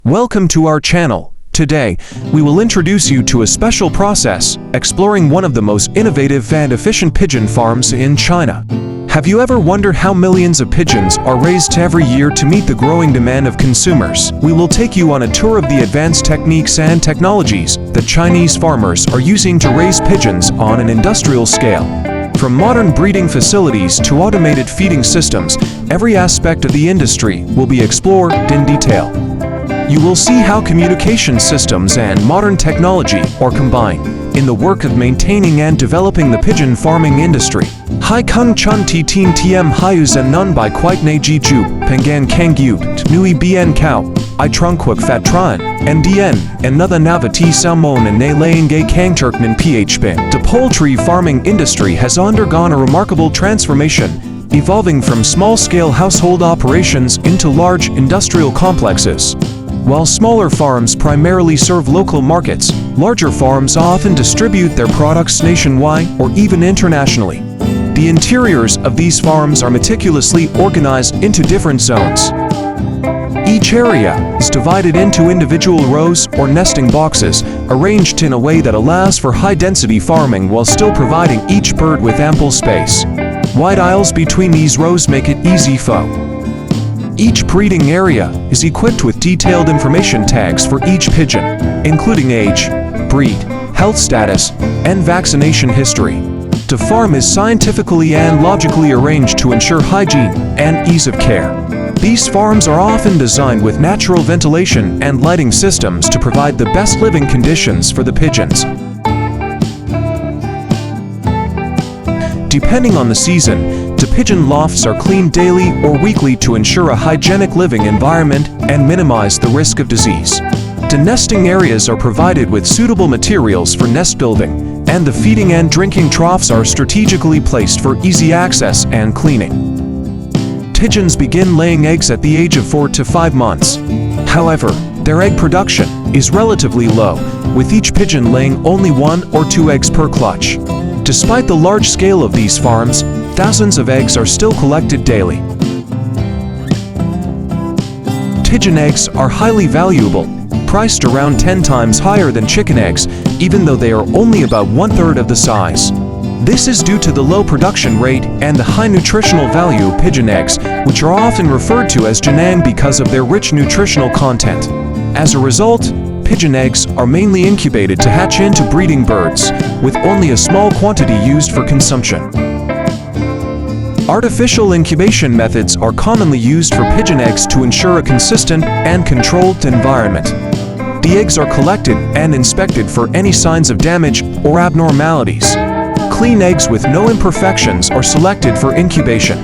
Welcome to our channel. Today, we will introduce you to a special process, exploring one of the most innovative and efficient pigeon farms in China. Have you ever wondered how millions of pigeons are raised every year to meet the growing demand of consumers? We will take you on a tour of the advanced techniques and technologies that Chinese farmers are using to raise pigeons on an industrial scale. From modern breeding facilities to automated feeding systems, every aspect of the industry will be explored in detail. You will see how communication systems and modern technology are combined in the work of maintaining and developing the pigeon farming industry. Hai Kung Chun Ti Tin Tm Hiu Zen Nun Bai Quite Na Ji Ju, Pengan Kang Yu, Nui Bien Cow, I Trunquik Fat Tran, NDN, and Nother Nava T Salmon and Ne Laying Gay Kang Turkman PHB. The poultry farming industry has undergone a remarkable transformation, evolving from small-scale household operations into large industrial complexes. While smaller farms primarily serve local markets, larger farms often distribute their products nationwide or even internationally. The interiors of these farms are meticulously organized into different zones. Each area is divided into individual rows or nesting boxes, arranged in a way that allows for high-density farming while still providing each bird with ample space. Wide aisles between these rows make it easy for each breeding area is equipped with detailed information tags for each pigeon, including age, breed, health status, and vaccination history. The farm is scientifically and logically arranged to ensure hygiene and ease of care. These farms are often designed with natural ventilation and lighting systems to provide the best living conditions for the pigeons. Depending on the season, the pigeon lofts are cleaned daily or weekly to ensure a hygienic living environment and minimize the risk of disease. The nesting areas are provided with suitable materials for nest building, and the feeding and drinking troughs are strategically placed for easy access and cleaning. Pigeons begin laying eggs at the age of 4 to 5 months. However, their egg production is relatively low, with each pigeon laying only 1 or 2 eggs per clutch. Despite the large scale of these farms, thousands of eggs are still collected daily. Pigeon eggs are highly valuable, priced around 10 times higher than chicken eggs, even though they are only about 1/3 of the size. This is due to the low production rate and the high nutritional value of pigeon eggs, which are often referred to as Jianang because of their rich nutritional content. As a result, pigeon eggs are mainly incubated to hatch into breeding birds, with only a small quantity used for consumption. Artificial incubation methods are commonly used for pigeon eggs to ensure a consistent and controlled environment. The eggs are collected and inspected for any signs of damage or abnormalities. Clean eggs with no imperfections are selected for incubation.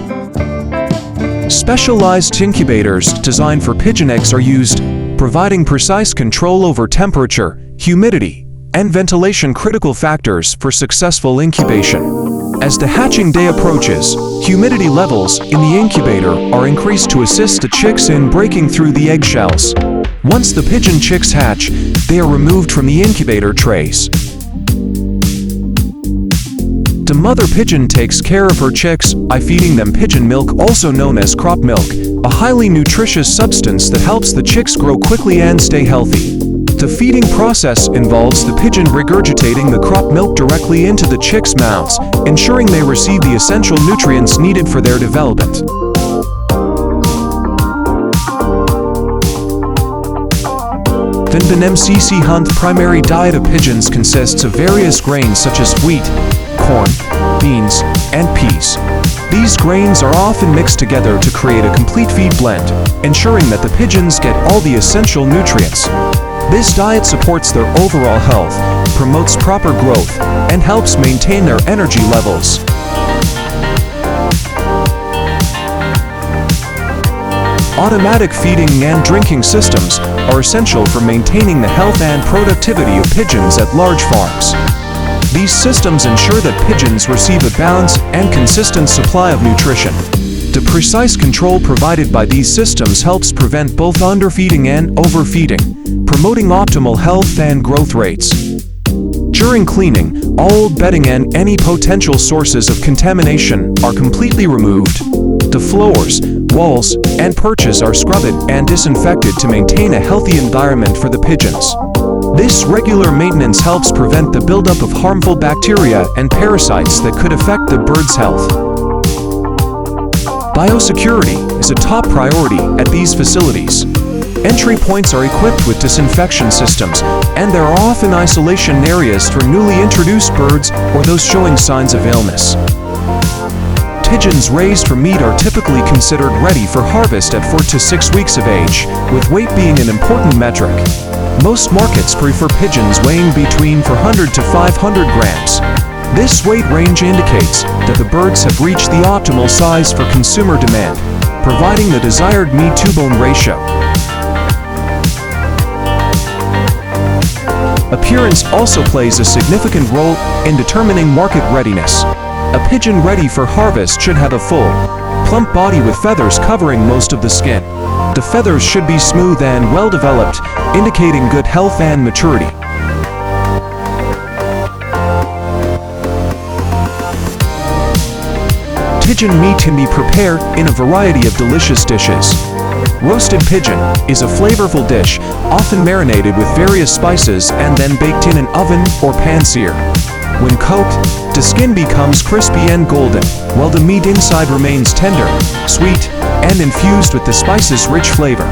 Specialized incubators designed for pigeon eggs are used, providing precise control over temperature, humidity, and ventilation, critical factors for successful incubation. As the hatching day approaches, humidity levels in the incubator are increased to assist the chicks in breaking through the eggshells. Once the pigeon chicks hatch, they are removed from the incubator trays. The mother pigeon takes care of her chicks by feeding them pigeon milk, also known as crop milk, a highly nutritious substance that helps the chicks grow quickly and stay healthy. The feeding process involves the pigeon regurgitating the crop milk directly into the chicks' mouths, ensuring they receive the essential nutrients needed for their development. The MCC Hunt primary diet of pigeons consists of various grains such as wheat, corn, beans, and peas. These grains are often mixed together to create a complete feed blend, ensuring that the pigeons get all the essential nutrients. This diet supports their overall health, promotes proper growth, and helps maintain their energy levels. Automatic feeding and drinking systems are essential for maintaining the health and productivity of pigeons at large farms. These systems ensure that pigeons receive a balanced and consistent supply of nutrition. The precise control provided by these systems helps prevent both underfeeding and overfeeding, promoting optimal health and growth rates. During cleaning, all bedding and any potential sources of contamination are completely removed. The floors, walls, and perches are scrubbed and disinfected to maintain a healthy environment for the pigeons. This regular maintenance helps prevent the buildup of harmful bacteria and parasites that could affect the bird's health. Biosecurity is a top priority at these facilities. Entry points are equipped with disinfection systems, and there are often isolation areas for newly introduced birds or those showing signs of illness. Pigeons raised for meat are typically considered ready for harvest at 4 to 6 weeks of age, with weight being an important metric. Most markets prefer pigeons weighing between 400 to 500 grams. This weight range indicates that the birds have reached the optimal size for consumer demand, providing the desired meat-to-bone ratio. Appearance also plays a significant role in determining market readiness. A pigeon ready for harvest should have a full, plump body with feathers covering most of the skin. The feathers should be smooth and well-developed, indicating good health and maturity. Pigeon meat can be prepared in a variety of delicious dishes. Roasted pigeon is a flavorful dish, often marinated with various spices and then baked in an oven or pan-sear. When cooked, the skin becomes crispy and golden, while the meat inside remains tender, sweet, and infused with the spice's rich flavor.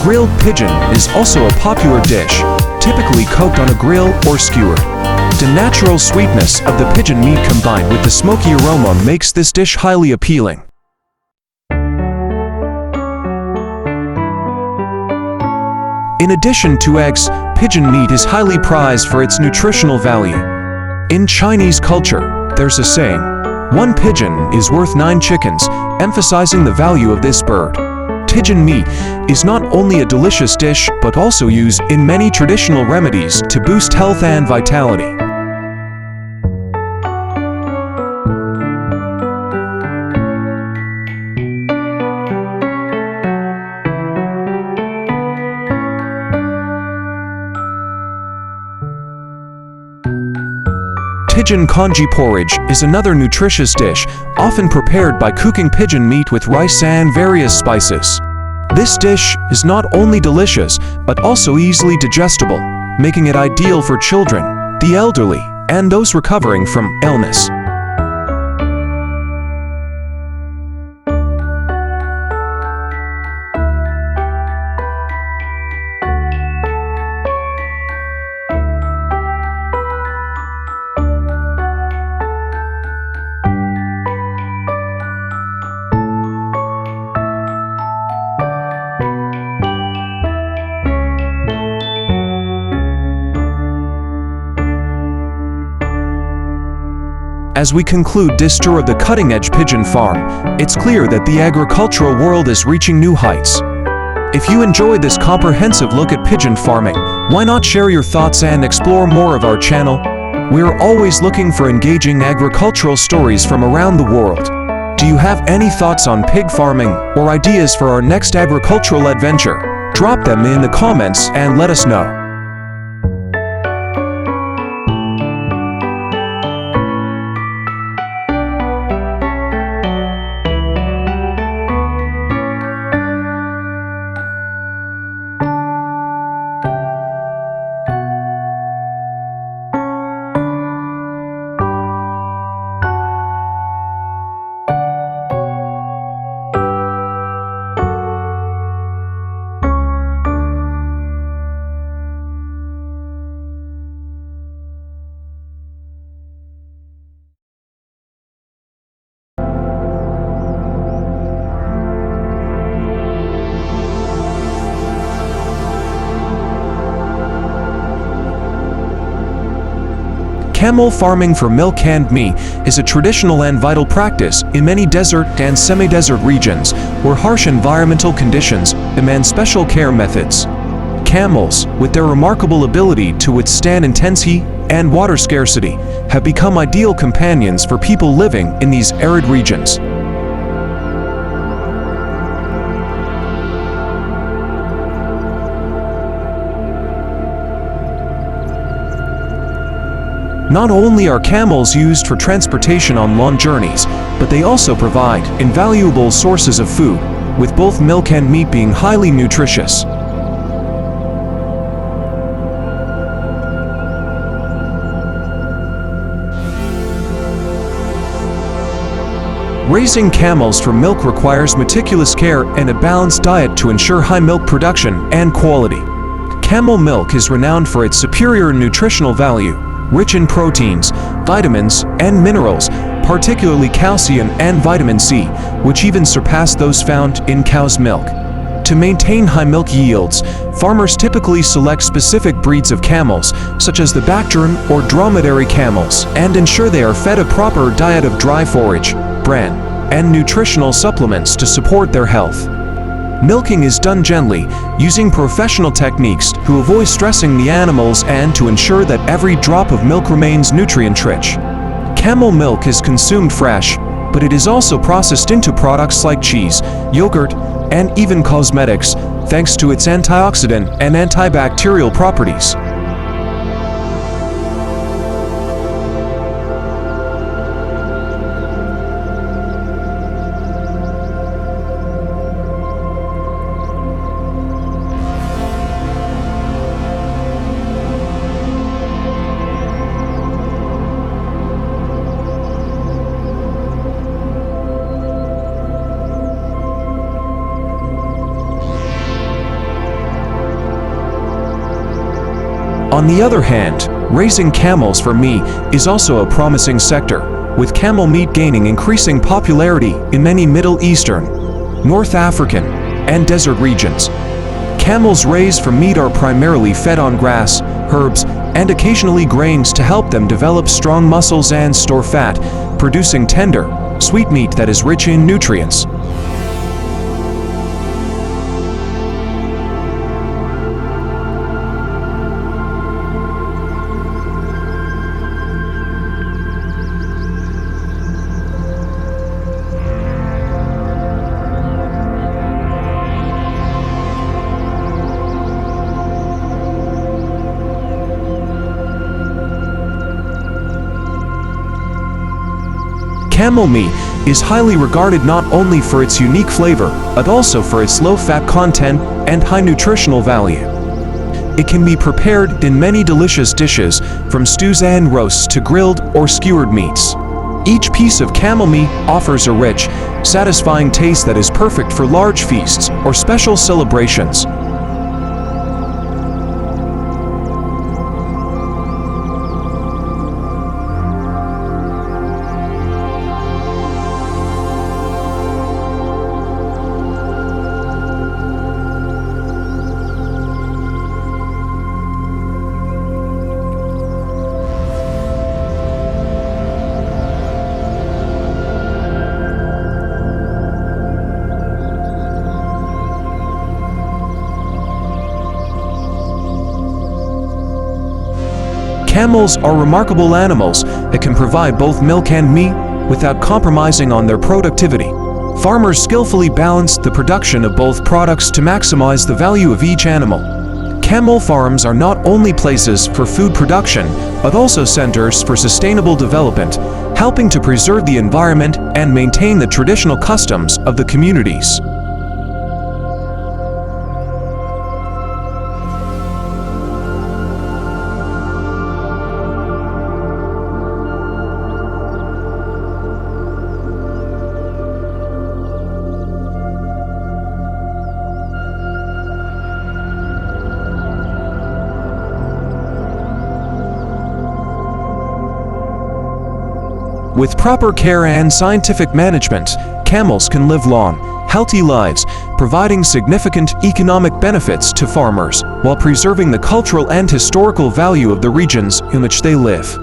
Grilled pigeon is also a popular dish, typically cooked on a grill or skewered. The natural sweetness of the pigeon meat combined with the smoky aroma makes this dish highly appealing. In addition to eggs, pigeon meat is highly prized for its nutritional value. In Chinese culture, there's a saying, "One pigeon is worth 9 chickens," emphasizing the value of this bird. Pigeon meat is not only a delicious dish but also used in many traditional remedies to boost health and vitality. Pigeon congee porridge is another nutritious dish, often prepared by cooking pigeon meat with rice and various spices. This dish is not only delicious, but also easily digestible, making it ideal for children, the elderly, and those recovering from illness. As we conclude this tour of the cutting-edge pigeon farm, it's clear that the agricultural world is reaching new heights. If you enjoyed this comprehensive look at pigeon farming, why not share your thoughts and explore more of our channel? We're always looking for engaging agricultural stories from around the world. Do you have any thoughts on pig farming or ideas for our next agricultural adventure? Drop them in the comments and let us know. Camel farming for milk and meat is a traditional and vital practice in many desert and semi-desert regions where harsh environmental conditions demand special care methods. Camels, with their remarkable ability to withstand intense heat and water scarcity, have become ideal companions for people living in these arid regions. Not only are camels used for transportation on long journeys, but they also provide invaluable sources of food, with both milk and meat being highly nutritious. Raising camels for milk requires meticulous care and a balanced diet to ensure high milk production and quality. Camel milk is renowned for its superior nutritional value, rich in proteins, vitamins, and minerals, particularly calcium and vitamin C, which even surpass those found in cow's milk. To maintain high milk yields, farmers typically select specific breeds of camels, such as the Bactrian or dromedary camels, and ensure they are fed a proper diet of dry forage, bran, and nutritional supplements to support their health. Milking is done gently, using professional techniques to avoid stressing the animals and to ensure that every drop of milk remains nutrient-rich. Camel milk is consumed fresh, but it is also processed into products like cheese, yogurt, and even cosmetics, thanks to its antioxidant and antibacterial properties. On the other hand, raising camels for meat is also a promising sector, with camel meat gaining increasing popularity in many Middle Eastern, North African, and desert regions. Camels raised for meat are primarily fed on grass, herbs, and occasionally grains to help them develop strong muscles and store fat, producing tender, sweet meat that is rich in nutrients. Camel meat is highly regarded not only for its unique flavor, but also for its low-fat content and high nutritional value. It can be prepared in many delicious dishes, from stews and roasts to grilled or skewered meats. Each piece of camel meat offers a rich, satisfying taste that is perfect for large feasts or special celebrations. Camels are remarkable animals that can provide both milk and meat without compromising on their productivity. Farmers skillfully balance the production of both products to maximize the value of each animal. Camel farms are not only places for food production, but also centers for sustainable development, helping to preserve the environment and maintain the traditional customs of the communities. With proper care and scientific management, camels can live long, healthy lives, providing significant economic benefits to farmers, while preserving the cultural and historical value of the regions in which they live.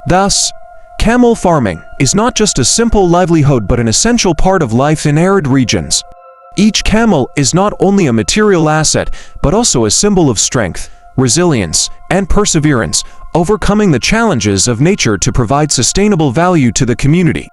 Thus, camel farming is not just a simple livelihood but an essential part of life in arid regions. Each camel is not only a material asset but also a symbol of strength, resilience, and perseverance, overcoming the challenges of nature to provide sustainable value to the community.